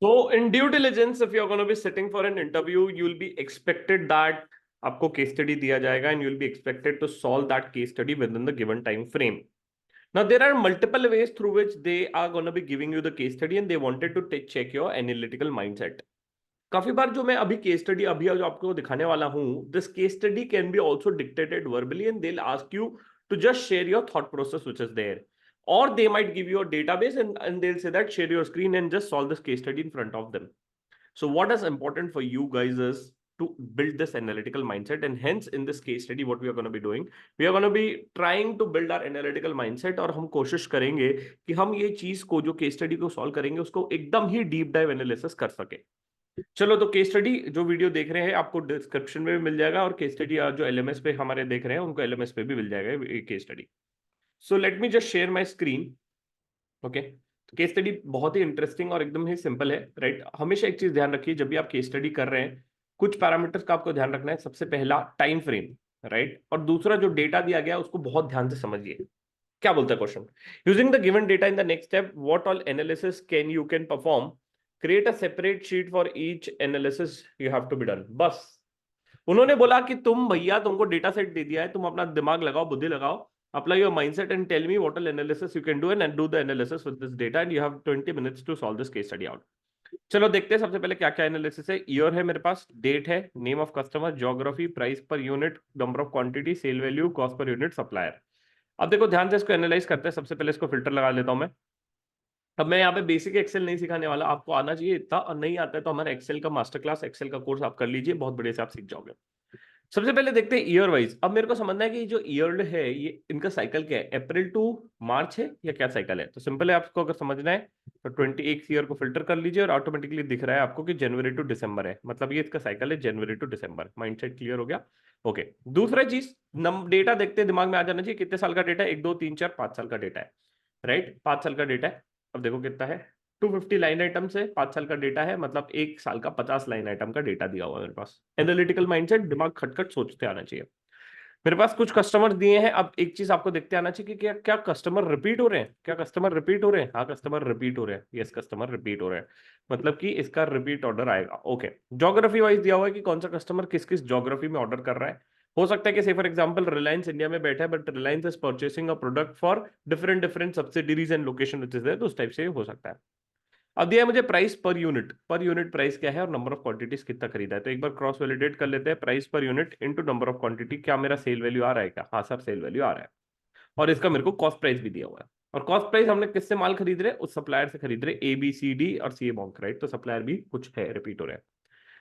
So in due diligence, if you're going to be sitting for an interview, you'll be expected that आपको case study दिया जाएगा and you'll be expected to solve that case study within the given time frame. Now there are multiple ways through which they are going to be giving you the case study and they wanted to check your analytical mindset. काफी बार जो मैं अभी case study अभी जो आपको दिखाने वाला हूं, this case study can be also dictated verbally and they will ask you to just share your thought process which is there, or they might give you a database and they'll say that share your screen and just solve this case study in front of them. So what is important for you guys is to build this analytical mindset, and hence in this case study what we are going to be doing, we are going to be trying to build our analytical mindset, और हम कोशिश करेंगे कि हम ये चीज को जो केस स्टडी को सॉल्व करेंगे उसको एकदम ही डीप डाइव एनालिसिस कर सके. चलो, तो केस स्टडी जो वीडियो देख रहे हैं आपको डिस्क्रिप्शन में भी मिल जाएगा, और केस स्टडी जो एलएमएस पे हमारे देख रहे हैं उनको एलएमएस पे भी मिल जाएगा case study. So let me just share my screen. Okay, तो केस स्टडी बहुत ही इंटरेस्टिंग और एकदम ही सिंपल है, राइट. हमेशा एक चीज ध्यान रखिए, जब भी आप केस स्टडी कर रहे हैं कुछ पैरामीटर्स का आपको ध्यान रखना है. सबसे पहला टाइम फ्रेम, राइट, और दूसरा जो डेटा दिया गया उसको बहुत ध्यान से समझिए. क्या बोलता है question? Using the given data in the next step what all analysis can perform, create a separate sheet for each analysis you have to be done. बस उन्होंने बोला कि तुम भैया, तुमको डेटा सेट दे दिया है, तुम अपना दिमाग लगाओ, बुद्धि लगाओ, apply your mindset and tell me what all analysis you can do and do the analysis with this data, and you have 20 minutes to solve this case study out. चलो देखते हैं सबसे पहले क्या क्या एनालिसिस है. ईयर है मेरे पास, डेट है, name of customer, geography, price per unit, number of quantity, sale value, cost per unit, supplier. अब देखो ध्यान से इसको एनालाइज करते हैं. सबसे पहले इसको फिल्टर लगा लेता हूं मैं. अब मैं यहाँ पे बेसिक एक्सेल नहीं सिखाने वाला, आपको आना चाहिए इतना, और नहीं आता है तो हमारा एक्सेल का मास्टर क्लास, एक्सेल का कोर्स आप कर लीजिए, बहुत बढ़िया से आप सीख जाओगे. सबसे पहले देखते हैं ईयर वाइज. अब मेरे को समझना है कि जो ईयर है ये इनका साइकिल क्या है, अप्रैल टू मार्च है या क्या साइकिल है. तो सिंपल है, आपको अगर समझना है तो 21 ईयर को फिल्टर कर लीजिए और ऑटोमेटिकली दिख रहा है आपको कि जनवरी टू दिसंबर है, मतलब ये इसका साइकिल है जनवरी टू दिसंबर. माइंडसेट क्लियर हो गया? ओके. दूसरा चीज, डेटा देखते हैं, दिमाग में आ जाना चाहिए कितने साल का डेटा है. 1 2 3 4 5 साल का डेटा है, राइट. 5 साल का डेटा है. अब देखो कितना है, 250 लाइन आइटम से 5 साल का डेटा है, मतलब एक साल का 50 लाइन आइटम का डेटा दिया हुआ है मेरे पास. एनालिटिकल माइंडसेट, दिमाग खटखट सोचते आना चाहिए. मेरे पास कुछ कस्टमर दिए हैं. अब एक चीज आपको देखते आना चाहिए कि क्या क्या कस्टमर रिपीट हो रहे हैं. क्या कस्टमर रिपीट हो रहे हैं? हाँ, कस्टमर रिपीट हो रहे हैं. यस, कस्टमर रिपीट हो रहे हैं, मतलब कि इसका रिपीट ऑर्डर आएगा. ओके. ज्योग्राफी वाइज दिया हुआ है कि कौन सा कस्टमर किस किस ज्योग्राफी में ऑर्डर कर रहा है. हो सकता है कि फॉर एग्जांपल रिलायंस इंडिया में बैठा है, but Reliance is purchasing a product for different different subsidies and location which is there, तो उस टाइप से हो सकता है. अब दिया है मुझे price per unit. Per unit price क्या है और नंबर ऑफ क्वांटिटीज कितना खरीदा है. तो एक बार क्रॉस वैलिडेट कर लेते हैं. Price per unit into number of quantity, क्या मेरा सेल वैल्यू आ रहा है? क्या? हाँ सर, सेल वैल्यू आ रहा है. और इसका मेरे को कॉस्ट प्राइस भी दिया हुआ है. और कॉस्ट प्राइस हमने किससे माल खरीद रहे? उस सप्लायर से खरीद रहे, ए बी सी डी और सी ए बॉन्क, राइट. तो सप्लायर भी कुछ है, रिपीट हो रहा है.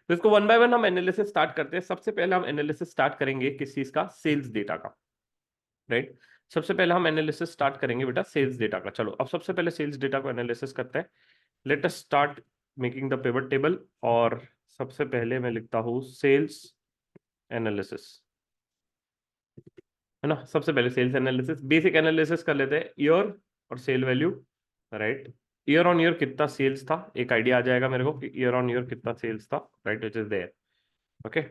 तो इसको वन बाय वन हम एनालिसिस स्टार्ट करते हैं. सबसे पहले हम एनालिसिस स्टार्ट करेंगे किस चीज का? सेल्स डेटा का, राइट. सबसे पहले हम एनालिसिस स्टार्ट करेंगे बेटा सेल्स डेटा का. चलो, अब सबसे पहले सेल्स डेटा को एनालिसिस करते हैं. Let us start making the pivot table. और सबसे पहले मैं लिखता हूं सेल्स एनालिसिस, है ना. सबसे पहले सेल्स एनालिसिस, बेसिक एनालिसिस कर लेते हैं. ईयर और sale value, right. Year on year कितना सेल्स था, एक आइडिया आ जाएगा मेरे को कि ईयर ऑन ईयर कितना सेल्स था, right, which is there. Okay.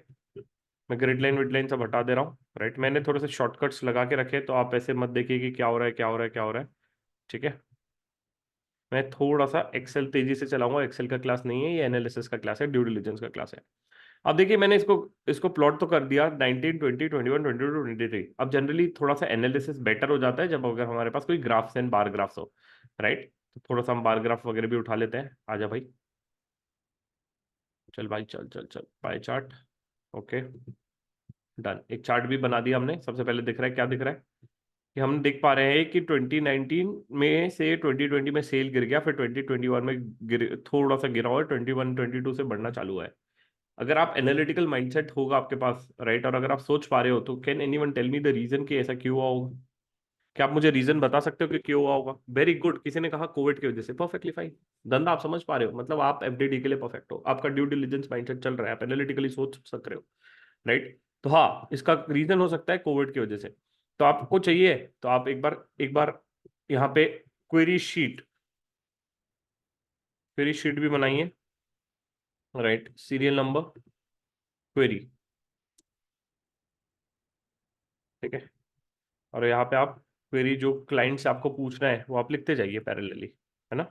मैं ग्रिड लाइन विड लाइन सब हटा दे रहा हूँ, राइट. मैंने थोड़े से शॉर्टकट्स लगा के रखे, तो आप ऐसे मत देखिए कि क्या हो रहा है क्या हो रहा है क्या हो रहा है, ठीक है. मैं थोड़ा सा एक्सेल तेजी से चलाऊंगा. एक्सेल का क्लास नहीं है ये, एनालिसिस का क्लास है, ड्यू डिलिजेंस का क्लास है. अब देखिए, मैंने इसको इसको प्लॉट तो कर दिया 19 20 21 22 23. अब जनरली थोड़ा सा एनालिसिस बेटर हो जाता है जब अगर हमारे पास कोई ग्राफ्स एंड बार ग्राफ्स हो, राइट. तो थोड़ा सा हम बार ग्राफ वगैरह भी उठा लेते हैं. आजा भाई, चल भाई, चल चल चल. Pie chart, okay, done. एक चार्ट भी बना दिया हमने. सबसे पहले दिख रहा है, क्या दिख रहा है कि हम देख पा रहे हैं कि 2019 में से 2020 में सेल गिर गया, फिर 2021 में थोड़ा सा गिरा हुआ है, 21 22 से बढ़ना चालू है. अगर आप एनालिटिकल माइंडसेट होगा आपके पास, राइट, और अगर आप सोच पा रहे हो, तो can anyone tell me the reason कि ऐसा क्यों हुआ होगा? क्या आप मुझे रीजन बता सकते हो कि क्यों हुआ होगा? Very good. किसी ने कहा कोविड की वजह से. Perfectly fine. धंधा आप समझ पा रहे हो, मतलब आप एफडीडी के लिए परफेक्ट हो, आपका ड्यू डिलिजेंस माइंडसेट चल रहा है, आप एनालिटिकली सोच सक रहे हो, राइट. तो हाँ, इसका रीजन हो सकता है कोविड की वजह से. तो आपको चाहिए तो आप एक बार यहाँ पे क्वेरी शीट भी बनाइए, राइट. सीरियल नंबर क्वेरी, ठीक है. और यहाँ पे आप क्वेरी जो क्लाइंट से आपको पूछना है वो आप लिखते जाइए पैरेलली, है ना.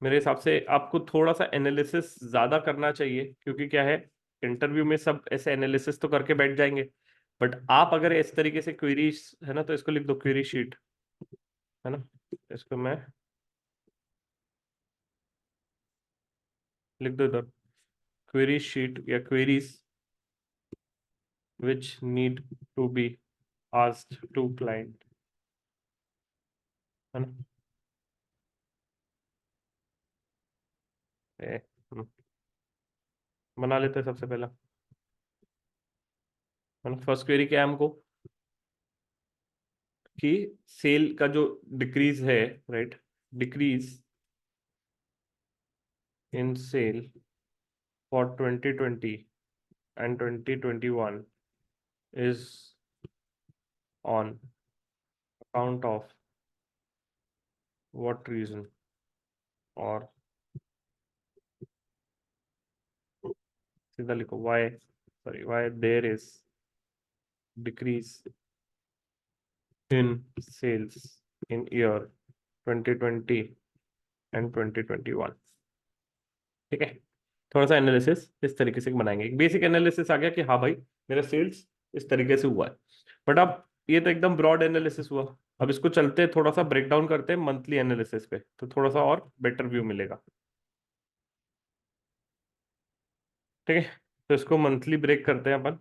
मेरे हिसाब से आपको थोड़ा सा एनालिसिस ज्यादा करना चाहिए, क्योंकि क्या है, इंटरव्यू में सब ऐसे एनालिसिस तो करके बैठ जाएंगे, बट आप अगर इस तरीके से क्वेरीज है ना, तो इसको लिख दो क्वेरी शीट, है ना, इसको मैं लिख दो इधर, क्वेरी शीट या queries which need to be asked to client, है ना। ए, हम्म, बना लेते हैं सबसे पहला, है ना। फर्स्ट क्वेरी क्या है हमको, कि सेल का जो डिक्रीज है, right, decrease in sale for 2020 and 2021 is on account of what reason, और सीधा लिखो why, sorry, why there is decrease in sales in year 2020 and 2021। ठीक है, थोड़ा सा एनालिसिस इस तरीके से बनाएंगे, एक बेसिक एनालिसिस आ गया कि हाँ भाई मेरा सेल्स इस तरीके से हुआ है, बट अब ये तो एकदम ब्रॉड एनालिसिस हुआ। अब इसको चलते हैं थोड़ा सा ब्रेक डाउन करते हैं मंथली एनालिसिस पे, तो थोड़ा सा और बेटर व्यू मिलेगा। ठीक है, तो इसको मंथली ब्रेक करते हैं अपन।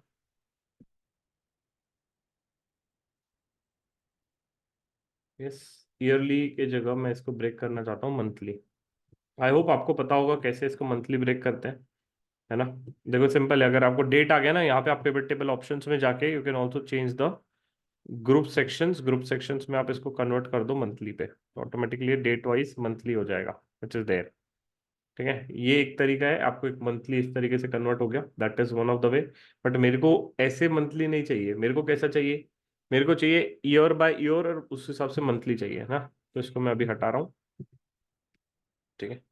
इस ईयरली के जगह मैं इसको ब्रेक करना चाहता हूँ मंथली। आई होप आपको पता होगा कैसे इसको मंथली ब्रेक करते हैं, है ना। देखो सिंपल है, अगर आपको डेट आ गया ना, यहाँ पे आप पिवट टेबल ऑप्शंस में जाके you can also change the group sections में आप इसको कन्वर्ट कर दो मंथली पे, तो ऑटोमेटिकली डेट वाइज मंथली हो जाएगा, विच इज देयर। ठीक है, ये एक तरीका है, आपको एक मंथली इस तरीके से कन्वर्ट हो गया, that is one of the way. But मेरे को ऐसे मंथली नहीं चाहिए, मेरे को कैसा चाहिए, मेरे को चाहिए ईयर बाय ईयर, और उस हिसाब से मंथली चाहिए ना। तो इसको मैं अभी हटा रहा हूँ। ठीक है,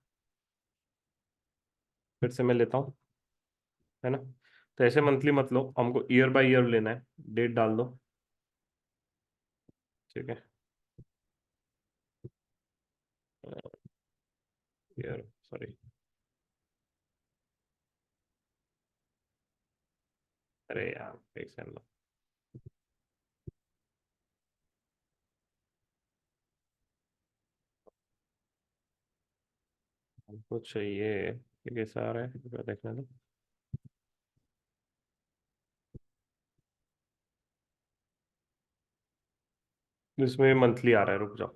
फिर से मैं लेता हूँ, है ना। तो ऐसे मंथली मत लो, हमको ईयर बाय ईयर लेना है, डेट डाल दो। ठीक है, ईयर, सॉरी, अरे यार एक सेकंड लो। हमको चाहिए, ये कैसा आ रहा है, देखने दो। इसमें मंथली आ रहा है, रुक जाओ।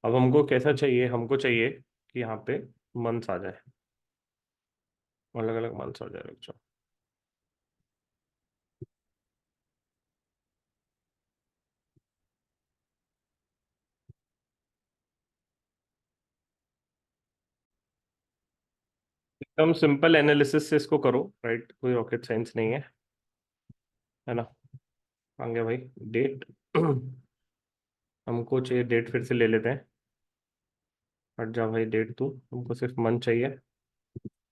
अब हमको कैसा चाहिए, हमको चाहिए कि यहाँ पे मंथ्स आ जाए, अलग अलग मंथ्स आ जाए, रुक जाओ। एकदम सिंपल एनालिसिस से इसको करो, राइट, कोई रॉकेट साइंस नहीं है ना। आ गया भाई डेट। हमको चाहिए डेट, फिर से ले लेते हैं। हट जा भाई डेट, तू हमको सिर्फ मंथ चाहिए,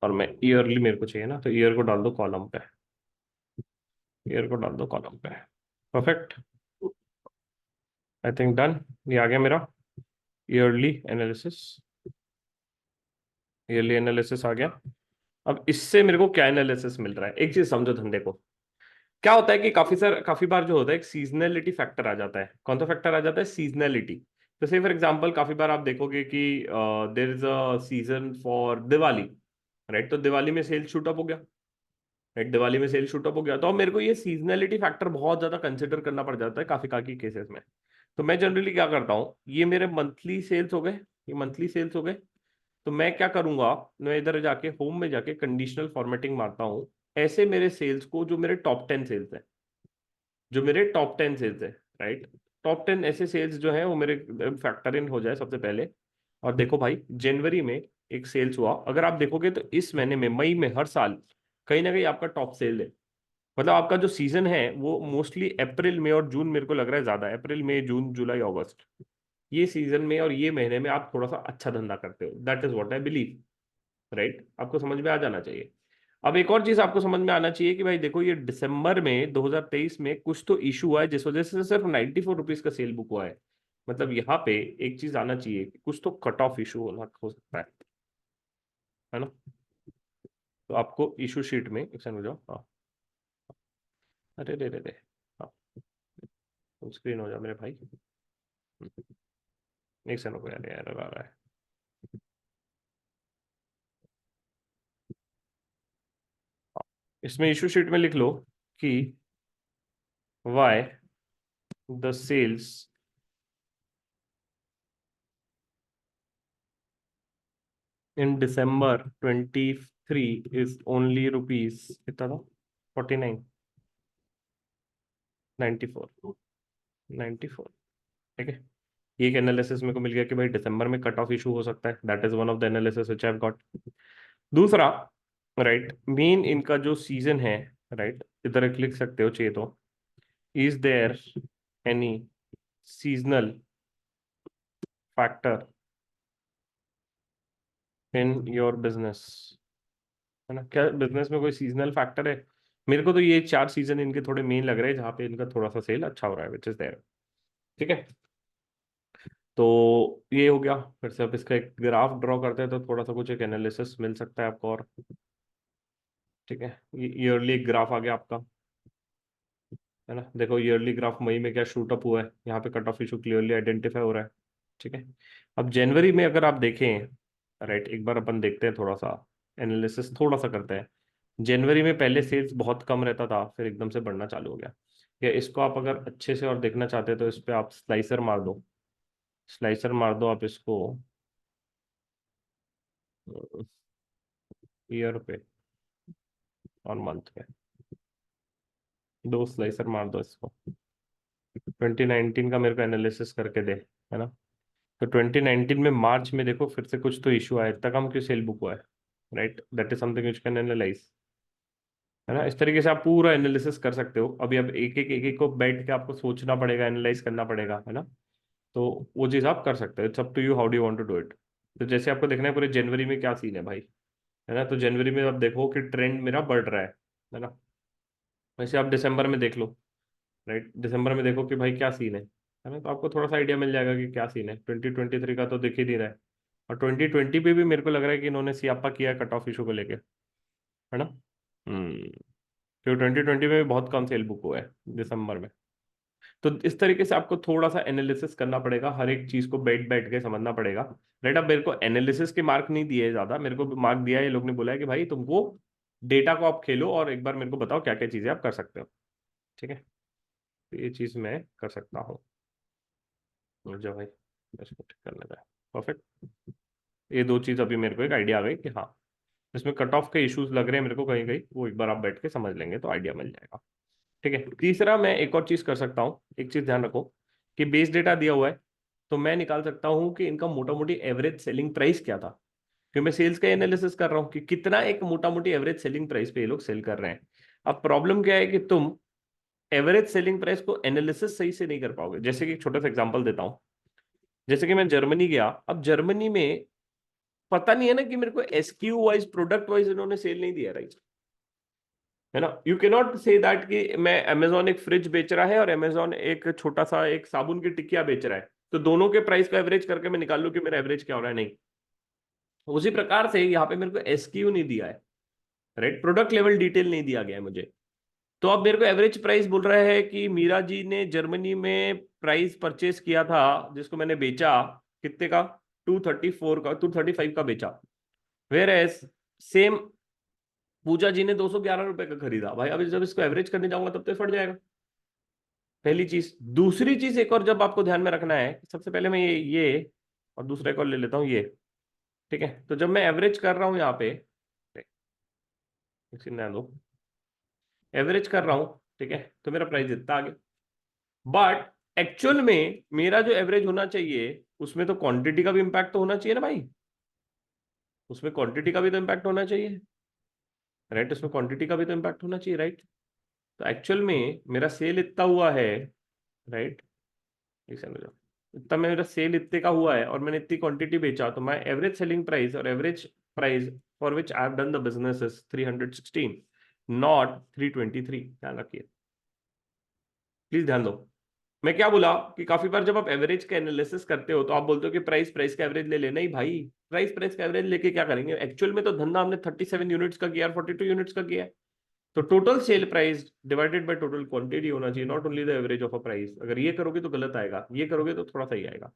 और मैं ईयरली मेरे को चाहिए ना, तो ईयर को डाल दो कॉलम पे, ईयर को डाल दो कॉलम पे। Perfect, I think done. ये आ गया मेरा ईयरली एनालिसिस, ईयरली एनालिसिस आ गया। अब इससे मेरे को क्या एनालिसिस मिल रहा है, एक चीज समझो धंधे को। क्या होता है कि काफी बार जो होता है, एक सीजनलिटी फैक्टर आ जाता है। कौन सा फैक्टर आ जाता है, सीजनलिटी। तो से फॉर एग्जांपल काफी बार आप देखोगे कि there is a season for Diwali, right, तो दिवाली में सेल शूट अप हो गया, राइट, दिवाली में सेल शूट अप हो गया, तो अब मेरे को ये सीजनलिटी फैक्टर बहुत ज्यादा कंसिडर करना पड़ जाता है काफी केसेस में। तो मैं जनरली क्या करता हूँ, ये मेरे मंथली सेल्स हो गए, ये मंथली सेल्स हो गए, तो मैं क्या करूंगा, मैं इधर जाके होम में जाके कंडीशनल फॉर्मेटिंग मारता हूँ, ऐसे मेरे सेल्स को, जो मेरे टॉप 10 सेल्स है, जो मेरे टॉप 10 सेल्स है, राइट, टॉप 10 ऐसे सेल्स जो है वो मेरे फैक्टर इन हो जाए सबसे पहले। और देखो भाई, जनवरी में एक सेल्स हुआ, अगर आप देखोगे तो इस महीने में, मई में, हर साल कहीं ना कहीं आपका टॉप सेल है। मतलब आपका जो सीजन है वो मोस्टली अप्रैल में और जून, मेरे को लग रहा है ज्यादा अप्रैल मई जून जुलाई अगस्त, ये सीजन में और ये महीने में आप थोड़ा सा अच्छा धंधा करते हो, that is what I believe, right, आपको समझ में आ जाना चाहिए। अब एक और चीज आपको समझ में आना चाहिए कि भाई देखो, ये दिसंबर में 2023 में कुछ तो इशू हुआ है, जिस वजह से सिर्फ 94 रुपीज का सेल बुक हुआ है। मतलब यहाँ पे एक चीज आना चाहिए कि कुछ तो कट ऑफ इशू होना हो सकता है, है ना। तो आपको इशू शीट में एक सेकंड हो जाओ, हाँ, अरे रे रे रे, हाँ, फुल स्क्रीन हो जाओ मेरे भाई। एक सेकंड को यार, एरर आ रहा है। इसमें इशू शीट में लिख लो कि why the sales in December 23 is only rupees कितना था, 49, 94, 94। ठीक है, ये एक एनालिसिस मेरे को मिल गया कि भाई दिसंबर में कट ऑफ इशू हो सकता है। That is one of the analysis which I have got. दूसरा, राइट, मेन इनका जो सीजन है, राइट, इधर एक लिख सकते हो चाहिए तो, is there any seasonal factor in your business, है ना। क्या बिजनेस में कोई सीजनल फैक्टर है? मेरे को तो ये चार सीजन इनके थोड़े मेन लग रहे हैं जहाँ पे इनका थोड़ा सा सेल अच्छा हो रहा है, विच इज देयर। ठीक है, तो ये हो गया। फिर से अब इसका एक ग्राफ ड्रॉ करते हैं तो थोड़ा सा कुछ एक एनालिसिस मिल सकता है आपको और। ठीक है, ये ईयरली एक ग्राफ आ गया आपका, है ना। देखो ईयरली ग्राफ मई में क्या शूट अप हुआ है, यहाँ पे cut off issue clearly identify हो रहा है। ठीक है, अब जनवरी में अगर आप देखें, राइट, एक बार अपन देखते हैं थोड़ा सा एनालिसिस थोड़ा सा करते हैं। जनवरी में पहले सेल्स बहुत कम रहता था, फिर एकदम से बढ़ना चालू हो गया। या इसको आप अगर अच्छे से और देखना चाहते हैं तो इस पे आप स्लाइसर मार दो, स्लाइसर मार दो आप इसको ईयर पे और मंथ पे, दो स्लाइसर मार दो इसको। 2019 का मेरे को एनालिसिस करके दे, है ना। तो 2019 में मार्च में देखो फिर से कुछ तो इशू आया, इतना कम क्यों सेल बुक हुआ है, right, that is something which can analyse, है ना। इस तरीके से आप पूरा एनालिसिस कर सकते हो। अभी अब एक एक को बैठ के आपको सोचना पड़ेगा, एनालाइज करना पड़ेगा, है ना। तो वो चीज़ आप कर सकते हो, it's up to you how do you want to do it. तो जैसे आपको देखना है पूरे जनवरी में क्या सीन है भाई, है ना। तो जनवरी में आप देखो कि ट्रेंड मेरा बढ़ रहा है ना। वैसे आप दिसंबर में देख लो, राइट, दिसंबर में देखो कि भाई क्या सीन है ना। तो आपको थोड़ा सा आइडिया मिल जाएगा कि क्या सीन है। 2023 का तो दिख ही नहीं रहा है, और 2020 पे भी मेरे को लग रहा है कि इन्होंने सियापा किया है कट ऑफ इशू को लेके, है ना। हम्म, तो 2020 में भी बहुत कम सेल बुक हुआ है दिसंबर में। तो इस तरीके से आपको थोड़ा सा एनालिसिस करना पड़ेगा, हर एक चीज को बैठ बैठ के समझना पड़ेगा, राइट। अब मेरे को एनालिसिस के मार्क नहीं दिए ज्यादा, मेरे को मार्क दिया है, ये लोग ने बोला है कि भाई तुमको डेटा को आप खेलो और एक बार मेरे को बताओ क्या क्या चीजें आप कर सकते हो। ठीक है, तो ये चीज मैं कर सकता हूँ। जो भाई इसको ठीक करने का, परफेक्ट। ये दो चीज अभी मेरे को एक आइडिया आ गई कि हाँ, इसमें कट ऑफ के इश्यूज लग रहे हैं मेरे को कहीं कहीं, वो एक बार आप बैठ के समझ लेंगे तो आइडिया मिल जाएगा। ठीक है, तीसरा मैं एक और चीज कर सकता हूँ, एक चीज ध्यान रखो कि बेस डेटा दिया हुआ है, तो मैं निकाल सकता हूँ कि इनका मोटा मोटी एवरेज सेलिंग प्राइस क्या था। क्योंकि मैं सेल्स का एनालिसिस कर रहा हूँ कि कितना एक मोटा मोटी एवरेज सेलिंग प्राइस पे ये लोग सेल कर रहे हैं। अब प्रॉब्लम क्या है कि तुम एवरेज सेलिंग प्राइस को एनालिसिस सही से नहीं कर पाओगे। जैसे कि एक छोटा सा एग्जांपल देता हूँ, जैसे कि मैं जर्मनी गया, अब जर्मनी में पता नहीं है ना कि मेरे को एसक्यू वाइज प्रोडक्ट वाइज इन्होंने सेल नहीं दिया, राइट, है ना। You can not say that कि मैं अमेजोन एक फ्रिज बेच रहा है और अमेजोन एक छोटा सा एक साबुन की टिकिया बेच रहा है, तो दोनों के प्राइस का एवरेज करके मैं निकाल लूं कि मेरा एवरेज क्या हो रहा है, नहीं। उसी प्रकार से यहाँ पे मेरे को एसक्यू नहीं दिया है, राइट, प्रोडक्ट लेवल डिटेल नहीं दिया गया है मुझे। तो अब मेरे को एवरेज प्राइस बोल रहा है कि मीरा जी ने जर्मनी में प्राइस परचेस किया था जिसको मैंने बेचा, कितने का, 234 का, 235 का बेचा। वेयर एज सेम पूजा जी ने 211 रुपए का खरीदा। भाई अभी जब इसको एवरेज करने जाऊंगा तब तो फट जाएगा, पहली चीज। दूसरी चीज एक और जब आपको ध्यान में रखना है, सबसे पहले मैं ये और दूसरा एक और ले लेता हूँ ये। ठीक है, तो जब मैं एवरेज कर रहा हूँ यहाँ पे, एवरेज कर रहा हूँ, ठीक है, तो मेरा प्राइस इतना आ गया। बट एक्चुअल में मेरा जो एवरेज होना चाहिए उसमें तो क्वांटिटी का भी इंपैक्ट तो होना चाहिए ना भाई, उसमें क्वांटिटी का भी तो इम्पैक्ट होना चाहिए, राइट, उसमें क्वांटिटी का भी तो इम्पैक्ट होना चाहिए, राइट। तो एक्चुअल में मेरा सेल इतना हुआ है, राइट, एक सेकंड रुको। इतना मेरा सेल इतने का हुआ है और मैंने इतनी क्वांटिटी बेचा, तो माय एवरेज सेलिंग प्राइस और average price for which I have done the business is 316, not 323। ध्यान रखिए, प्लीज ध्यान दो। मैं क्या बोला कि काफी बार जब आप एवरेज का एनालिसिस करते हो तो आप बोलते हो कि प्राइस प्राइस का एवरेज ले लेना ही भाई। प्राइस प्राइस का एवरेज लेके क्या करेंगे, एक्चुअल में तो धंधा हमने 37 यूनिट्स का किया, 42 यूनिट्स का किया है। तो total sale price divided by total quantity होना चाहिए, not only the average of a price. अगर ये करोगे तो गलत आएगा, ये करोगे तो थोड़ा सही आएगा।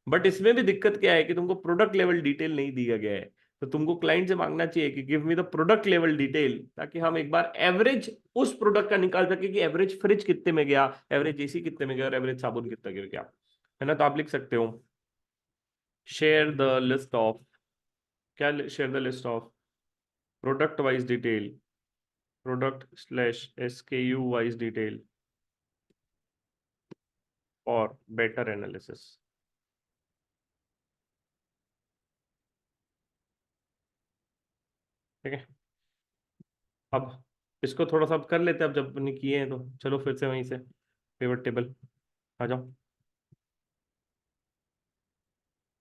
बट इसमें भी दिक्कत क्या है कि तुमको प्रोडक्ट लेवल डिटेल नहीं दिया गया है। तो तुमको क्लाइंट से मांगना चाहिए कि give me the product level detail, ताकि हम एक बार एवरेज उस प्रोडक्ट का निकाल सके कि एवरेज फ्रिज कितने में गया, एवरेज एसी कितने में गया और एवरेज साबुन कितना गिर गया। है ना। तो आप लिख सकते हो शेयर द लिस्ट ऑफ, क्या share the list of product wise detail, product slash SKU wise detail और बेटर एनालिसिस। ठीक है। अब इसको थोड़ा सा अब कर लेते हैं, अब जब अपने किए हैं तो चलो फिर से वहीं से पिवट टेबल आ जाओ।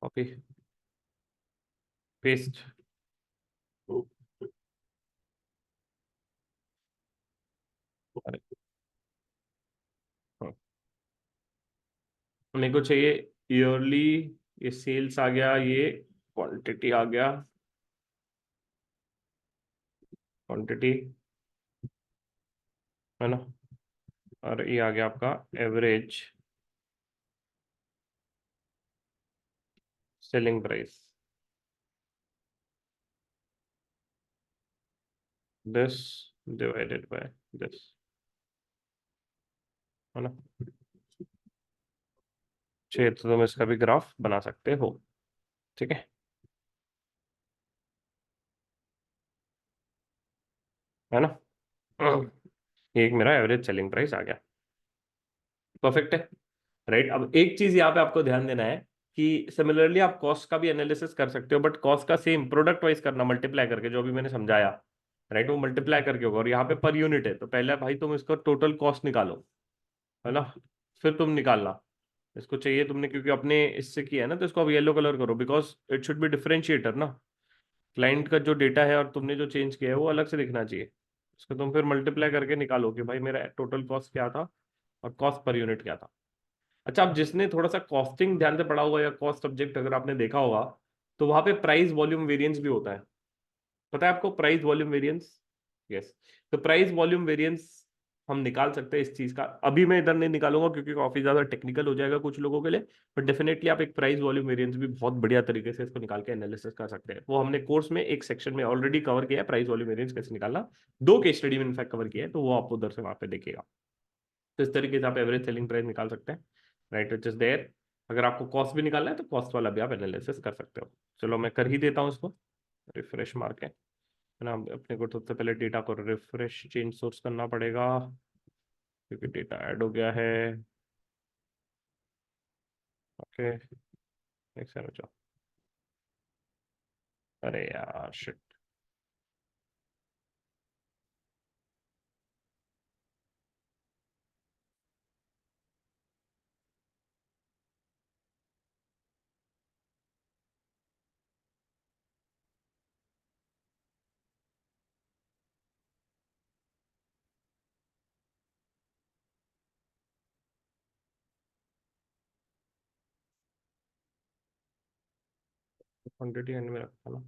Copy paste. अरे हाँ, मेरे को चाहिए ईयरली, ये सेल्स आ गया, ये क्वांटिटी आ गया, क्वांटिटी, है ना। और ये आ गया आपका average selling price, this divided by this, है ना। चाहिए तो तुम इसका भी ग्राफ बना सकते हो। ठीक है। है ना। ये एक मेरा एवरेज सेलिंग प्राइस आ गया। परफेक्ट है। राइट। अब एक चीज यहाँ पे आपको ध्यान देना है कि सिमिलरली आप कॉस्ट का भी एनालिसिस कर सकते हो, बट कॉस्ट का सेम प्रोडक्ट वाइज करना, मल्टीप्लाई करके, जो भी मैंने समझाया। राइट। वो मल्टीप्लाई करके होगा और यहाँ पे पर यूनिट है, तो पहले भाई तुम इसका टोटल कॉस्ट निकालो, है ना। फिर तुम निकालना, इसको चाहिए तुमने क्योंकि अपने इससे किया है ना, तो इसको अब येलो कलर करो, because it should be differentiator ना। क्लाइंट का जो डेटा है और तुमने जो चेंज किया है वो अलग से दिखना चाहिए। इसको तुम फिर मल्टीप्लाई करके निकालो कि भाई मेरा टोटल कॉस्ट क्या था और कॉस्ट पर यूनिट क्या था। अच्छा, अब जिसने थोड़ा सा कॉस्टिंग ध्यान से पढ़ा होगा या कॉस्ट सब्जेक्ट अगर आपने देखा होगा, तो वहां पे प्राइस वॉल्यूम वेरिएंस भी होता है। पता है आपको प्राइस वॉल्यूम वेरिएंस? यस। तो प्राइस वॉल्यूम वेरिएंस हम निकाल सकते हैं इस चीज का। अभी मैं इधर नहीं निकालूंगा क्योंकि काफी ज्यादा टेक्निकल हो जाएगा कुछ लोगों के लिए। बट डेफिनेटली आप एक प्राइस वॉल्यूम वेरिएंस भी बहुत बढ़िया तरीके से इसको निकाल के एनालिसिस कर सकते हैं। वो हमने कोर्स में एक सेक्शन में ऑलरेडी कवर किया है, प्राइस वॉल्यूम वेरिएंस कैसे निकालना। दो केस स्टडी में इनफैक्ट कवर किया है, तो वो आप उधर से वहां पे देखिएगा। तो इस तरीके से आप एवरेज सेलिंग प्राइस निकाल सकते हैं। Right, which is there. अगर आपको कॉस्ट भी निकालना है तो कॉस्ट वाला भी आप एनालिसिस कर सकते हो। चलो मैं कर ही देता हूँ इसको, रिफ्रेश मार के, है ना। अपने को सबसे पहले डेटा को रिफ्रेश चेंज सोर्स करना पड़ेगा क्योंकि डेटा ऐड हो गया है। ओके, नेक्स्ट है बच्चों। अरे यार शिट। क्वांटिटी एंड में रखा ना।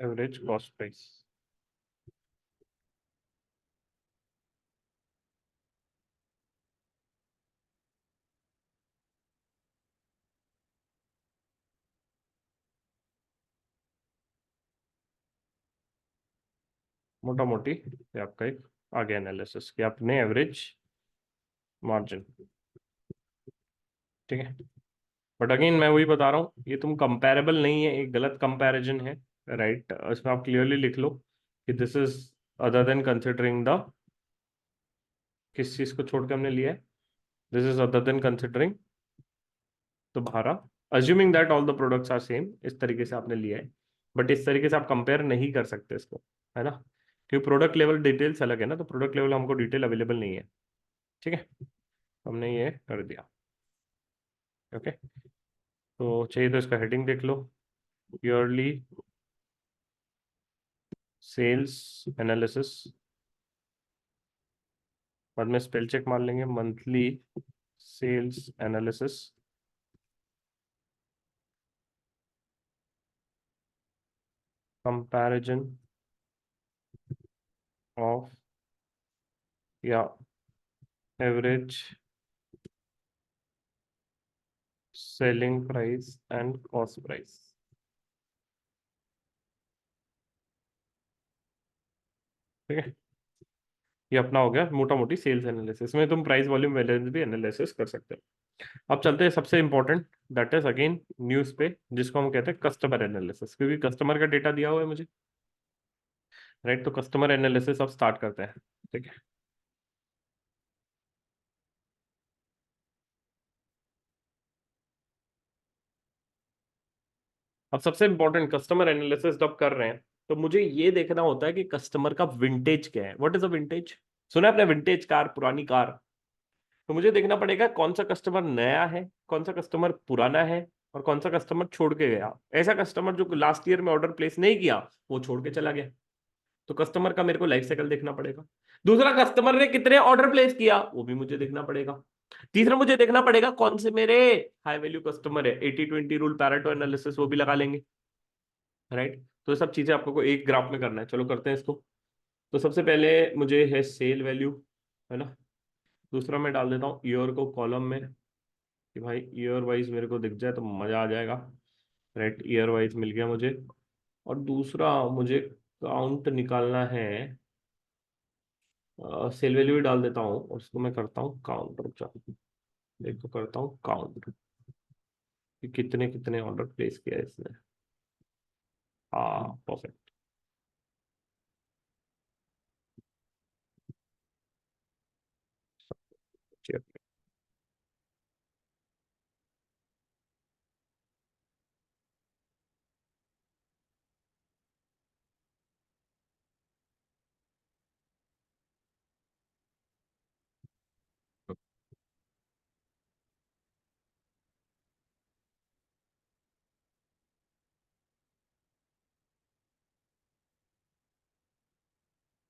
एवरेज कॉस्ट प्राइस, मोटा मोटी ये आपका एक आगे एनालिसिस कि आपने एवरेज मार्जिन। ठीक है। बट अगेन मैं वही बता रहा हूँ, ये तुम कंपैरेबल नहीं है, एक गलत कंपैरिजन है। राइट। इसमें आप क्लियरली लिख लो कि this is other than considering the, किस चीज को छोड़ के हमने लिया है, this is other than considering तुम्हारा, assuming that all the products are same, इस तरीके से आपने लिया है। बट इस तरीके से आप कंपेयर नहीं कर सकते इसको, है ना। क्योंकि प्रोडक्ट लेवल डिटेल्स अलग है ना, तो प्रोडक्ट लेवल हमको डिटेल अवेलेबल नहीं है। ठीक है, हमने ये कर दिया। ओके, तो चाहिए तो इसका हेडिंग देख लो, ईयरली सेल्स एनालिसिस, बाद में स्पेल चेक मार लेंगे, monthly sales analysis, comparison of या average selling price and cost price. ठीक है, ये अपना हो गया मोटा मोटी सेल्स एनालिसिस में तुम प्राइस वॉल्यूम वैरिएंस भी एनालिसिस कर सकते हो। अब चलते हैं सबसे important, that is again news पे, जिसको हम कहते हैं कस्टमर एनालिसिस, क्योंकि कस्टमर का डेटा दिया हुआ है मुझे, राइट। तो कस्टमर एनालिसिस अब स्टार्ट करते हैं। ठीक है, अब सबसे इंपॉर्टेंट कस्टमर एनालिसिस जब कर रहे हैं तो मुझे ये देखना होता है कि कस्टमर का विंटेज क्या है। What is a vintage? सुना है आपने विंटेज कार, पुरानी कार? तो मुझे देखना पड़ेगा कौन सा कस्टमर नया है, कौन सा कस्टमर पुराना है, और कौन सा कस्टमर छोड़ के गया। ऐसा कस्टमर जो लास्ट ईयर में ऑर्डर प्लेस नहीं किया, वो छोड़ के चला गया, तो कस्टमर का मेरे को लाइफ साइकिल देखना पड़ेगा। दूसरा, कस्टमर ने कितने ऑर्डर प्लेस किया, वो भी मुझे देखना पड़ेगा। तीसरा, मुझे देखना पड़ेगा कौन से मेरे हाई वैल्यू कस्टमर है, 80-20 रूल, पैरेटो एनालिसिस, वो भी लगा लेंगे, राइट। तो ये सब चीजें आपको को एक ग्राफ में करना है। चलो करते हैं इसको। तो सबसे पहले मुझे है सेल वैल्यू, है ना। दूसरा मैं डाल देता हूँ ईयर को कॉलम में, कि भाई ईयर वाइज मेरे को दिख जाए तो मजा आ जाएगा, राइट। ईयर वाइज मिल गया मुझे। और दूसरा मुझे काउंट निकालना है, सेल वैल्यू ही डाल देता हूँ और उसको मैं करता हूँ काउंट। रुक जाओ, देखो करता हूँ काउंट कि कितने कितने ऑर्डर प्लेस किया है इसने। हाँ, परफेक्ट।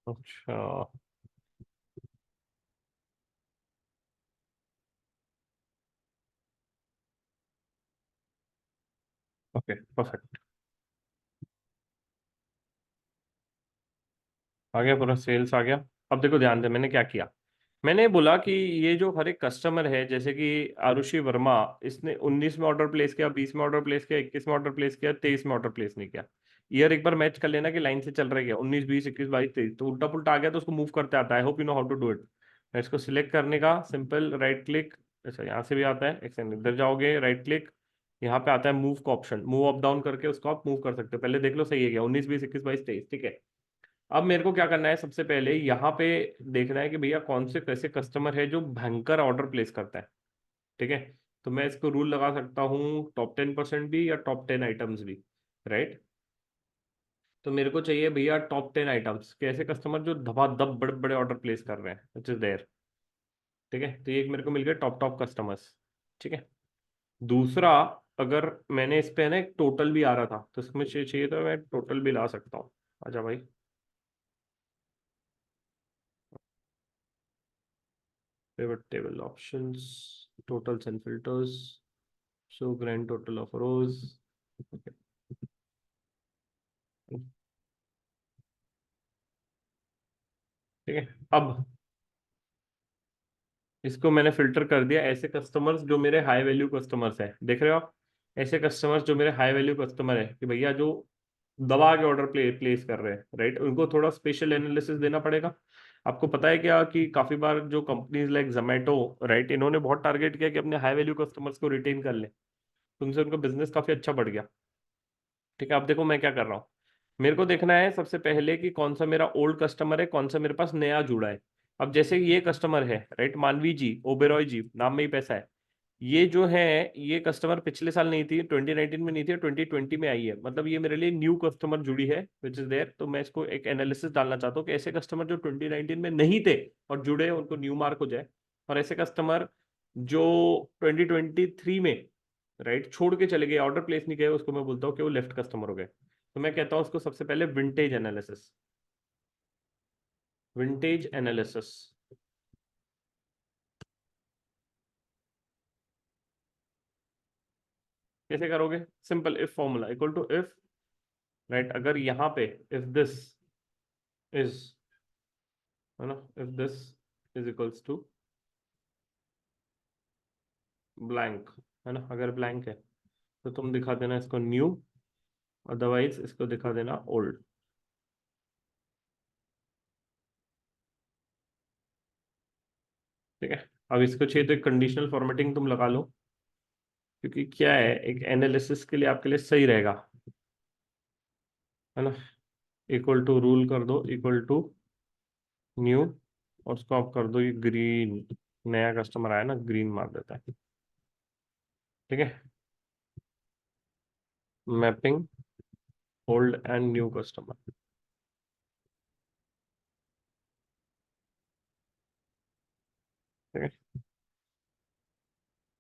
अच्छा, ओके, परफेक्ट। आ गया, पूरा सेल्स आ गया। अब देखो ध्यान से मैंने क्या किया। मैंने बोला कि ये जो हर एक कस्टमर है, जैसे कि आरुषि वर्मा, इसने 19 में ऑर्डर प्लेस किया, 20 में ऑर्डर प्लेस किया, 21 में ऑर्डर प्लेस किया, 23 में ऑर्डर प्लेस नहीं किया। ईयर एक बार मैच कर लेना कि लाइन से चल रही है, 19, 20, 21, 22, 23, तो उल्टा पुल्टा आ गया तो उसको मूव करते आता है। I hope you know how to do it. इसको सिलेक्ट करने का सिंपल राइट क्लिक, अच्छा यहाँ से भी आता है, एक सेकंड, इधर जाओगे राइट क्लिक, यहाँ पे आता है मूव का ऑप्शन, मूव अप डाउन करके उसको आप मूव कर सकते हो। पहले देख लो सही है क्या, 19, 20, 21, 22, 23, ठीक है। अब मेरे को क्या करना है, सबसे पहले यहाँ पे देखना है कि भैया कौन से कैसे कस्टमर है जो भयंकर ऑर्डर प्लेस करता है। ठीक है, तो मैं इसको रूल लगा सकता हूँ टॉप 10% भी या टॉप 10 आइटम्स भी, राइट। तो मेरे को चाहिए भैया टॉप 10 आइटम्स, कैसे कस्टमर जो धबाधप बड़े बड़े ऑर्डर प्लेस कर रहे हैं, विच इज देयर। ठीक है, तो ये एक मेरे को मिल गया टॉप टॉप कस्टमर्स। ठीक है, दूसरा, अगर मैंने इस पे ना एक टोटल भी आ रहा था, तो इसमें चाहिए तो मैं टोटल भी ला सकता हूँ। आजा भाई, pivot table options, totals and filters, show grand total of rows। ठीक है, अब इसको मैंने फिल्टर कर दिया, ऐसे कस्टमर्स जो मेरे हाई वैल्यू कस्टमर्स हैं, देख रहे हो आप, ऐसे कस्टमर्स जो मेरे हाई वैल्यू कस्टमर है, कि भैया जो दबा के ऑर्डर प्लेस कर रहे हैं, राइट, उनको थोड़ा स्पेशल एनालिसिस देना पड़ेगा। आपको पता है क्या कि काफी बार जो कंपनीज लाइक जोमेटो, राइट, इन्होंने बहुत टारगेट किया कि अपने हाई वैल्यू कस्टमर्स को रिटेन कर ले, तो उनसे उनका बिजनेस काफी अच्छा बढ़ गया। ठीक है, अब देखो मैं क्या कर रहा हूँ। मेरे को देखना है सबसे पहले कि कौन सा मेरा ओल्ड कस्टमर है, कौन सा मेरे पास नया जुड़ा है। अब जैसे ये कस्टमर है, राइट, मानवी जी, ओबेरॉय जी, नाम में ही पैसा है। ये जो है, ये कस्टमर पिछले साल नहीं थी, 2019 में नहीं थी, 2020 में आई है, मतलब ये मेरे लिए न्यू कस्टमर जुड़ी है विच इज देयर। तो मैं इसको एक एनालिसिस डालना चाहता हूँ कि ऐसे कस्टमर जो 2019 में नहीं थे और जुड़े, उनको न्यू मार्क हो जाए, और ऐसे कस्टमर जो 2023 में राइट छोड़ के चले गए, ऑर्डर प्लेस नहीं किए, उसको मैं बोलता हूँ कि वो लेफ्ट कस्टमर हो गए। तो मैं कहता हूँ उसको सबसे पहले विंटेज एनालिसिस, विंटेज एनालिसिस कैसे करोगे? Simple, if formula equal to if, right, अगर यहाँ पे इफ दिस इज, है ना, if this is equals to blank, है ना, अगर ब्लैंक है तो तुम दिखा देना इसको न्यू, अदरवाइज इसको दिखा देना ओल्ड। ठीक है, अब इसको चाहिए तो एक कंडीशनल फॉर्मेटिंग तुम लगा लो, क्योंकि क्या है, एक एनालिसिस के लिए आपके लिए सही रहेगा, है ना। इक्वल टू रूल कर दो, इक्वल टू न्यू, और उसको आप कर दो ये ग्रीन, नया कस्टमर आया ना, ग्रीन मार देता है। ठीक है, mapping old and new customer. ठीक है,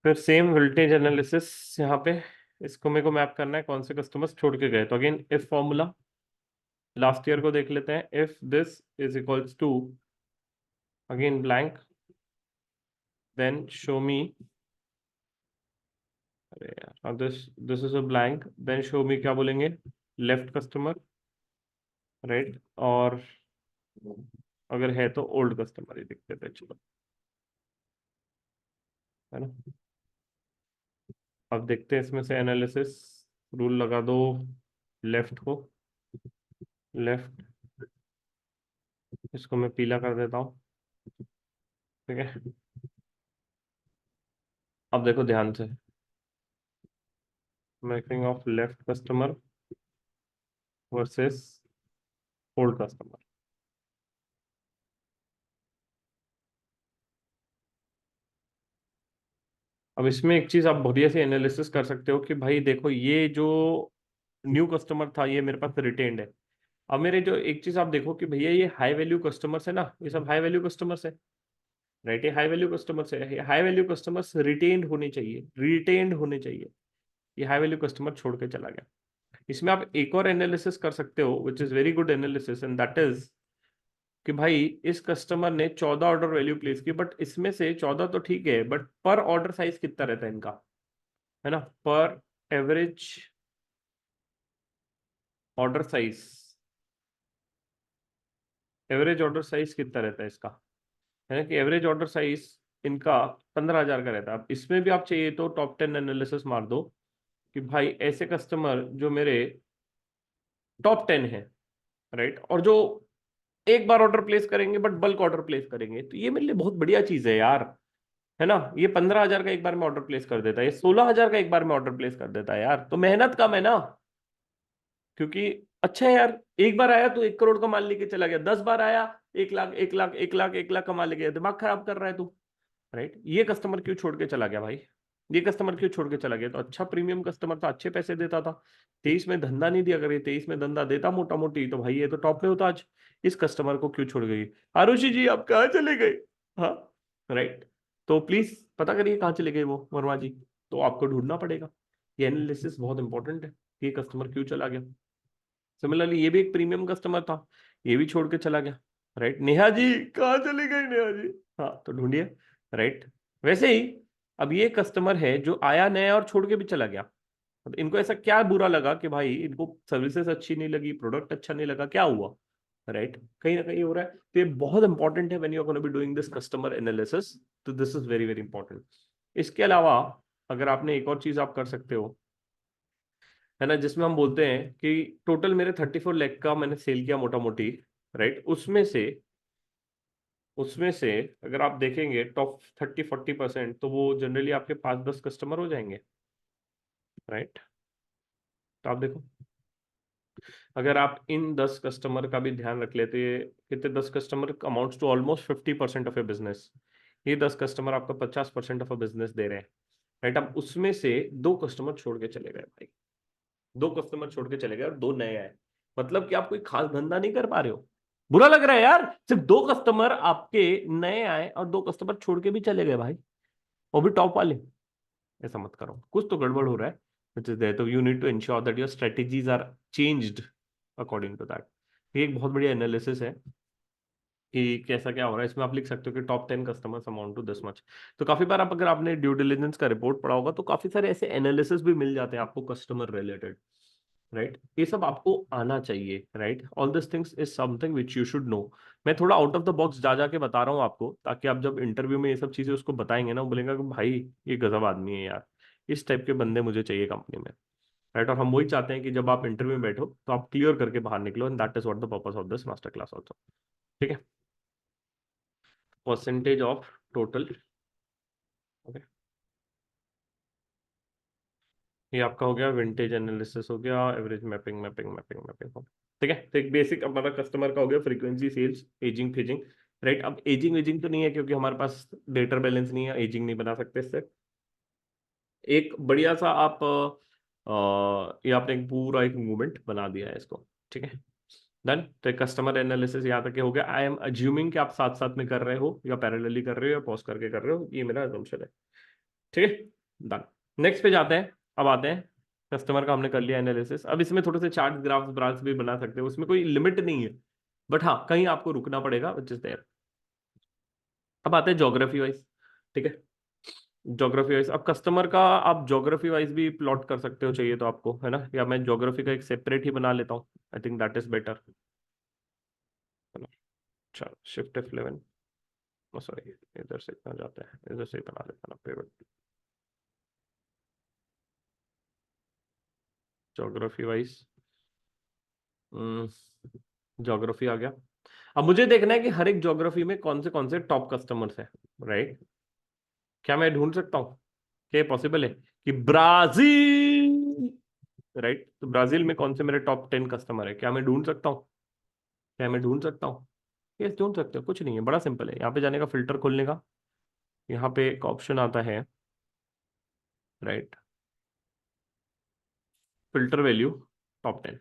फिर सेम वोल्टेज एनालिसिस यहाँ पे, इसको मेरे को मैप करना है कौन से कस्टमर्स छोड़ के गए। तो again if formula, last year को देख लेते हैं, if this is equals to again blank, then show me, अरे यार, this this is a blank, then show me क्या बोलेंगे, लेफ्ट कस्टमर, राइट, और अगर है तो ओल्ड कस्टमर ही लिख देते हैं, चलो, है ना। अब देखते हैं इसमें से एनालिसिस, रूल लगा दो लेफ्ट को, लेफ्ट, इसको मैं पीला कर देता हूँ। ठीक है, अब देखो ध्यान से, mapping of left customer versus old customer. अब इसमें एक चीज आप बढ़िया से एनालिसिस कर सकते हो कि भाई देखो, ये जो न्यू कस्टमर था ये मेरे पास रिटेन्ड है। अब मेरे जो एक चीज आप देखो कि भैया ये हाई वैल्यू कस्टमर्स है ना, ये सब हाई वैल्यू कस्टमर्स है, राइट, ये हाई वैल्यू कस्टमर्स है, ये हाई वैल्यू कस्टमर्स रिटेन्ड होने चाहिए, रिटेन्ड होने चाहिए। ये हाई वैल्यू कस्टमर छोड़ के चला गया। इसमें आप एक और एनालिसिस कर सकते हो which is very good analysis, and that is कि भाई इस कस्टमर ने 14 ऑर्डर वैल्यू प्लेस की, बट इसमें से 14 तो ठीक है, बट पर ऑर्डर साइज कितना रहता है इनका, है ना, पर average order size, average order size कितना रहता है इसका, है ना, कि एवरेज ऑर्डर साइज इनका 15,000 का रहता है। अब इसमें भी आप चाहिए तो टॉप 10 एनालिसिस मार दो कि भाई ऐसे कस्टमर जो मेरे टॉप 10 है, राइट, और जो एक बार ऑर्डर प्लेस करेंगे बट बल्क ऑर्डर प्लेस करेंगे, तो ये मेरे लिए बहुत बढ़िया चीज है यार, है ना। ये 15,000 का एक बार में ऑर्डर प्लेस कर देता है, ये 16,000 का एक बार में ऑर्डर प्लेस कर देता है यार, तो मेहनत कम है ना, क्योंकि अच्छा है यार, एक बार आया तो 1 करोड़ का माल लेके चला गया, 10 बार आया 1 लाख 1 लाख 1 लाख 1 लाख का माल लेके गया, दिमाग खराब कर रहा है तू, राइट। ये कस्टमर क्यों छोड़ के चला गया भाई, ये कस्टमर क्यों छोड़ के चला गया? तो अच्छा प्रीमियम कस्टमर था, अच्छे पैसे देता था, 23 में धंधा नहीं दिया, अगर ये 23 में धंधा देता मोटा मोटी, तो भाई ये तो टॉप पे होता आज। इस कस्टमर को क्यों छोड़ गई? आरुषि जी आप कहाँ चले गए? हाँ, राइट, तो प्लीज पता करिए कहाँ चले गए वो वर्मा जी, तो आपको ढूंढना पड़ेगा। ये एनालिसिस बहुत इंपॉर्टेंट है कि ये कस्टमर क्यों चला गया। सिमिलरली ये भी एक प्रीमियम कस्टमर था, ये भी छोड़ के चला गया, राइट। नेहा जी कहाँ चली गई नेहा जी? हाँ, तो ढूंढिए, राइट। वैसे ही अब ये कस्टमर है जो आया नया और छोड़ के भी चला गया, अब इनको ऐसा क्या बुरा लगा कि भाई इनको सर्विसेज अच्छी नहीं लगी, प्रोडक्ट अच्छा नहीं लगा, क्या हुआ, राइट, कहीं ना कहीं हो रहा है। तो ये बहुत इंपॉर्टेंट है when you are gonna be doing this customer analysis, तो this is very very important. इसके अलावा अगर आपने एक और चीज आप कर सकते हो, है ना, जिसमें हम बोलते हैं कि टोटल मेरे 34 लाख का मैंने सेल किया मोटा मोटी, राइट, उसमें से अगर आप देखेंगे टॉप 30-40%, तो वो जनरली आपके 5-10 कस्टमर हो जाएंगे, राइट। तो आप देखो, अगर आप इन 10 कस्टमर का भी ध्यान रख लेते, कितने 10 customer amounts to almost 50% of a business, ये 10 कस्टमर आपका 50% ऑफ अ बिजनेस दे रहे हैं, राइट। अब उसमें से 2 कस्टमर छोड़ के चले गए भाई, 2 कस्टमर छोड़ के चले गए और 2 नए आए। मतलब कि आप कोई खास धंधा नहीं कर पा रहे हो। बुरा लग रहा है यार, सिर्फ 2 कस्टमर आपके नए आए और 2 कस्टमर छोड़ के भी चले गए भाई, वो भी टॉप वाले। ऐसा मत करो, कुछ तो गड़बड़ हो रहा है विच इज देयर। तो you need to ensure that your strategies are changed according to that. ये एक बहुत बढ़िया एनालिसिस है कि कैसा क्या हो रहा है। इसमें आप लिख सकते हो कि top 10 customers amount to this much. तो काफी बार आप, अगर आपने ड्यू डिलिजेंस का रिपोर्ट पढ़ा होगा, तो काफी सारे ऐसे एनालिसिस भी मिल जाते हैं आपको कस्टमर रिलेटेड। राइट, ये सब आपको आना चाहिए। Right, all this things is something which you should know. मैं थोड़ा आउट ऑफ द बॉक्स जा जाके बता रहा हूँ आपको, ताकि आप जब इंटरव्यू में ये सब चीजें उसको बताएंगे ना, वो बोलेगा कि भाई ये गजब आदमी है यार, इस टाइप के बंदे मुझे चाहिए कंपनी में। राइट, और हम वही चाहते हैं कि जब आप इंटरव्यू में बैठो तो आप क्लियर करके बाहर निकलो, and that is what the purpose of this master class also. ठीक है, परसेंटेज ऑफ टोटल। ओके, ये आपका हो गया, विंटेज एनालिसिस हो गया, average mapping mapping mapping mapping हो। ठीक है, तो एक बेसिक हमारा कस्टमर का हो गया, फ्रीक्वेंसी, सेल्स, एजिंग फिजिंग। राइट, अब एजिंग एजिंग तो नहीं है क्योंकि हमारे पास डेटर बैलेंस नहीं है, एजिंग नहीं बना सकते इससे। एक बढ़िया सा आप ये आपने एक पूरा एक मूवमेंट बना दिया है इसको। ठीक है, डन। तो कस्टमर एनालिसिस यहाँ तक के हो गया। आई एम अज्यूमिंग कि आप साथ साथ में कर रहे हो या पैरेलली कर रहे हो या पॉज करके कर रहे हो, ये मेरा assumption है। ठीक है, डन। नेक्स्ट पे जाते हैं। अब आते हैं, कस्टमर का हमने कर लिया एनालिसिस। अब इसमें थोड़े से चार्ट ग्राफ्स ब्राफ्स भी बना सकते हो, उसमें कोई लिमिट नहीं है, बट हाँ कहीं आपको रुकना पड़ेगा विच इज देयर। अब आते हैं ज्योग्राफी वाइज। ठीक है, ज्योग्राफी वाइज अब कस्टमर का आप ज्योग्राफी वाइज भी प्लॉट कर सकते हो, चाहिए तो आपको, है ना, या मैं ज्योग्राफी का एक सेपरेट ही बना लेता हूँ। I think that is better, है ना। अच्छा, शिफ्ट F11, सॉरी इधर से इतना जाता है, इधर से ही बना लेता ना पेवर। ज्योग्राफी वाइज ज्योग्राफी आ गया। अब मुझे देखना है कि हर एक ज्योग्राफी में कौन से टॉप कस्टमर्स है। राइट, क्या मैं ढूंढ सकता हूँ, क्या पॉसिबल है कि ब्राजील, राइट, तो ब्राजील में कौन से मेरे टॉप 10 कस्टमर है, क्या मैं ढूंढ सकता हूँ? क्या मैं ढूंढ सकता हूँ? यस, ढूंढ सकते हो, कुछ नहीं है, बड़ा सिंपल है। यहाँ पे जाने का, फिल्टर खोलने का, यहाँ पे एक ऑप्शन आता है, right, filter value, top 10,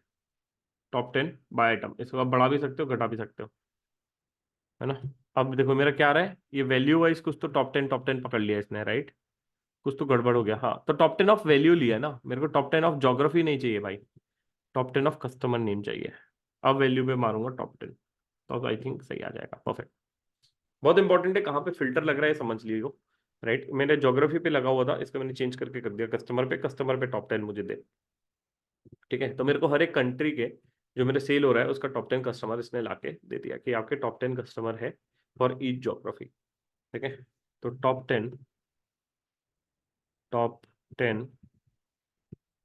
top 10 by item. इसको आप बढ़ा भी सकते हो, घटा भी सकते हो, है ना। अब देखो मेरा क्या आ रहा है, ये वैल्यू वाइज कुछ तो टॉप 10 पकड़ लिया इसने, राइट। कुछ तो गड़बड़ हो गया, हाँ, तो टॉप 10 ऑफ वैल्यू लिया ना, मेरे को टॉप 10 ऑफ ज्योग्राफी नहीं चाहिए भाई, टॉप 10 ऑफ कस्टमर नेम चाहिए। अब वैल्यू पे मारूंगा टॉप 10, तो आई थिंक सही आ जाएगा, परफेक्ट। बहुत इंपॉर्टेंट है कहाँ पे फिल्टर लग रहा है, समझ लीजिए। राइट, मैंने ज्योग्राफी पे लगा हुआ था, इसको मैंने चेंज करके कर दिया कस्टमर पे, कस्टमर पे टॉप 10 मुझे दे। ठीक है, तो मेरे को हर एक कंट्री के जो मेरे सेल हो रहा है उसका टॉप 10 कस्टमर इसने लाके दे दिया कि आपके टॉप 10 कस्टमर है फॉर ईच ज्योग्राफी। ठीक है, तो top 10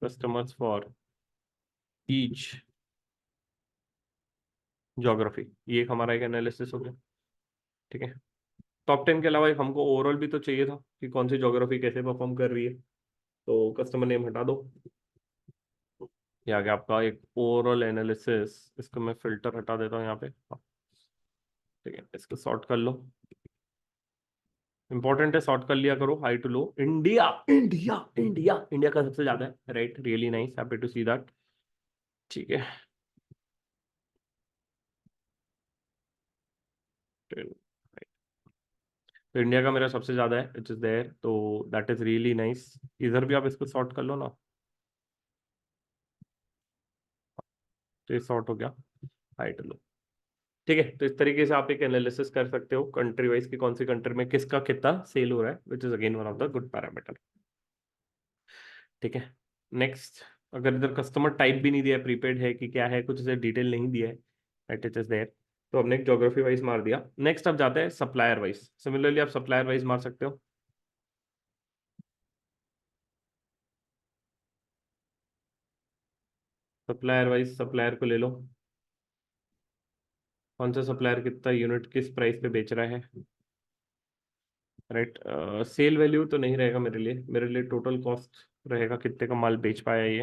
customers for each geography, ये एक हमारा एक एनालिसिस हो गया। ठीक है, टॉप 10 के अलावा एक हमको ओवरऑल भी तो चाहिए था कि कौन सी ज्योग्राफी कैसे परफॉर्म कर रही है, तो कस्टमर नेम हटा दो। ये आ गया आपका एक ओवरऑल एनालिसिस। इसको मैं फिल्टर हटा देता हूँ यहाँ पे, हाँ, ठीक है, इसको सॉर्ट कर लो। इंपॉर्टेंट है, सॉर्ट कर लिया करो, high to low. India India India India का सबसे ज्यादा है, right, really nice, happy to see that. ठीक है, तो इंडिया का मेरा सबसे ज्यादा है, इट इज देयर, तो दैट इज रियली नाइस। इधर भी आप इसको सॉर्ट कर लो ना, तो ये सॉर्ट हो गया, हाई टू लो। ठीक है, तो इस तरीके से आप एक एनालिसिस कर सकते हो कंट्री वाइज की, कौन सी कंट्री में किसका कितना सेल हो रहा है, which is again one of the good parameter. ठीक है, नेक्स्ट, अगर इधर कस्टमर टाइप भी नहीं दिया है, प्रीपेड है कि क्या है, कुछ ऐसे डिटेल नहीं दिया है, राइट, इट इज देयर, तो हमने एक ज्योग्राफी वाइज मार दिया। नेक्स्ट अब जाते हैं सप्लायर वाइज। सिमिलरली आप सप्लायर वाइज मार सकते हो। सप्लायर वाइज सप्लायर को ले लो, कौन सा सप्लायर कितना यूनिट किस प्राइस पे बेच रहा है, राइट। सेल वैल्यू तो नहीं रहेगा मेरे लिए, मेरे लिए टोटल कॉस्ट रहेगा, कितने का माल बेच पाया ये,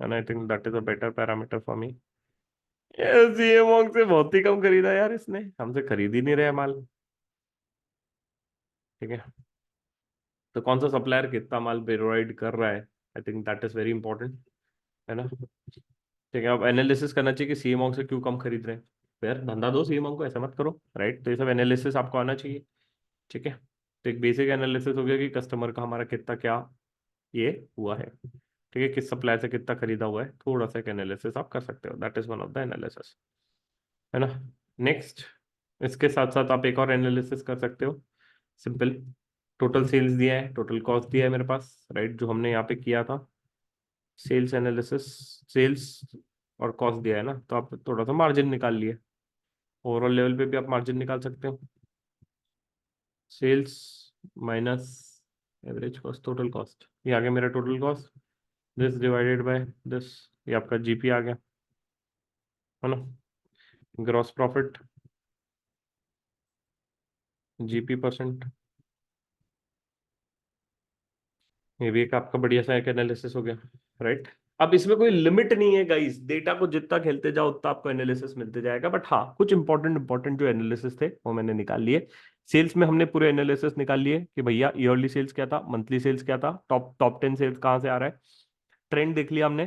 and I think that is a better parameter for me. Yes, ये मॉन्ग से बहुत ही कम खरीदा यार इसने, हमसे खरीद ही नहीं रहा माल। ठीक है, तो कौन सा सप्लायर कितना माल प्रोवाइड कर रहा है, I think that is very important, है ना। ठीक है, अब एनालिसिस करना चाहिए कि सीएमओ से क्यों कम खरीद रहे हैं, तो यार धंधा दो सीएमओ को, ऐसा मत करो, राइट। तो ये सब एनालिसिस आपको आना चाहिए। ठीक है, तो एक बेसिक एनालिसिस हो गया कि कस्टमर का हमारा कितना क्या ये हुआ है, ठीक है, किस सप्लायर से कितना खरीदा हुआ है, थोड़ा सा एक एनालिसिस आप कर सकते हो, that is one of the analysis, है ना। नेक्स्ट, इसके साथ साथ आप एक और एनालिसिस कर सकते हो, सिंपल। टोटल सेल्स दिया है, टोटल कॉस्ट दिया है मेरे पास, राइट, जो हमने यहाँ पे किया था सेल्स एनालिसिस, सेल्स और कॉस्ट दिया है ना, तो आप थोड़ा सा मार्जिन निकाल लिए, ओवरऑल लेवल पे भी आप मार्जिन निकाल सकते हो, sales minus average cost, total cost, ये आ गया मेरा total cost, this divided by this, ये आपका जीपी आ गया, है ना। ग्रॉस प्रॉफिट जीपी परसेंट, ये भी एक आपका बढ़िया सा एक एनालिसिस हो गया, राइट। अब इसमें कोई लिमिट नहीं है गाइस, डेटा को जितना खेलते जाओ उतना आपको एनालिसिस मिलते जाएगा, बट हाँ कुछ इंपॉर्टेंट इंपॉर्टेंट जो एनालिसिस थे वो मैंने निकाल लिए। सेल्स में हमने पूरे एनालिसिस निकाल लिए कि भैया ईयरली सेल्स क्या था, मंथली सेल्स क्या था, टॉप टॉप 10 सेल्स कहाँ से आ रहा है, ट्रेंड देख लिया हमने।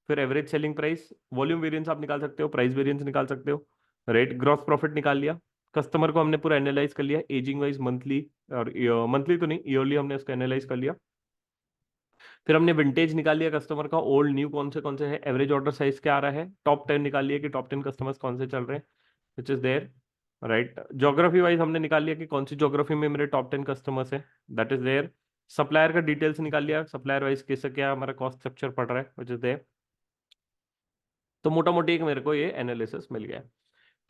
फिर average selling price, volume variance आप निकाल सकते हो, प्राइस वेरिएंस निकाल सकते हो, राइट। ग्रॉस प्रॉफिट निकाल लिया, कस्टमर को हमने पूरा एनालाइज कर लिया एजिंग वाइज, मंथली और मंथली तो नहीं, ईयरली हमने इसका एनालाइज कर लिया। फिर हमने विंटेज निकाल लिया कस्टमर का, ओल्ड न्यू कौन से है, एवरेज ऑर्डर साइज क्या आ रहा है, टॉप 10 निकाल लिया कि टॉप 10 कस्टमर्स कौन से चल रहे हैं, which is there, right. Geography wise हमने निकाल लिया कि कौन सी ज्योग्राफी में मेरे टॉप 10 कस्टमर्स है, दैट इज देयर। सप्लायर का डिटेल्स निकाल लिया, सप्लायर वाइज कैसे क्या हमारा कॉस्ट स्ट्रक्चर पड़ रहा है, विच इज देयर। तो मोटा मोटी एक मेरे को ये एनालिसिस मिल गया,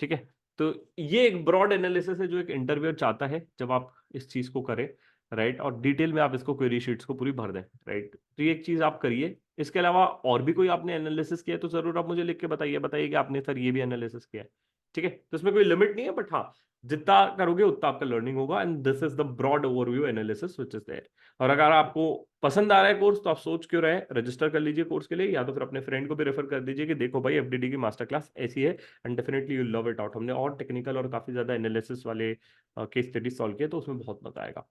ठीक है। तो ये एक ब्रॉड एनालिसिस है जो एक इंटरव्यूअर चाहता है जब आप इस चीज को करें, राइट। और डिटेल में आप इसको क्वेरी शीट्स को पूरी भर दें, राइट। तो ये एक चीज आप करिए। इसके अलावा और भी कोई आपने एनालिसिस किया है तो जरूर आप मुझे लिख के बताइए, बताइए कि आपने सर ये भी एनालिसिस किया है, ठीक है। तो इसमें कोई लिमिट नहीं है, बट हाँ जितना करोगे उतना आपका लर्निंग होगा, and this is the broad overview analysis which is there. और अगर आपको पसंद आ रहा है कोर्स तो आप सोच क्यों रहे, रजिस्टर कर लीजिए कोर्स के लिए, या तो फिर अपने फ्रेंड को भी रेफर कर दीजिए कि देखो भाई एफडीडी की मास्टर क्लास ऐसी है, and definitely you love it out. हमने और टेक्निकल और काफी ज्यादा एनालिसिस वाले केस स्टडीज सॉल्व किए तो उसमें बहुत मजा आएगा।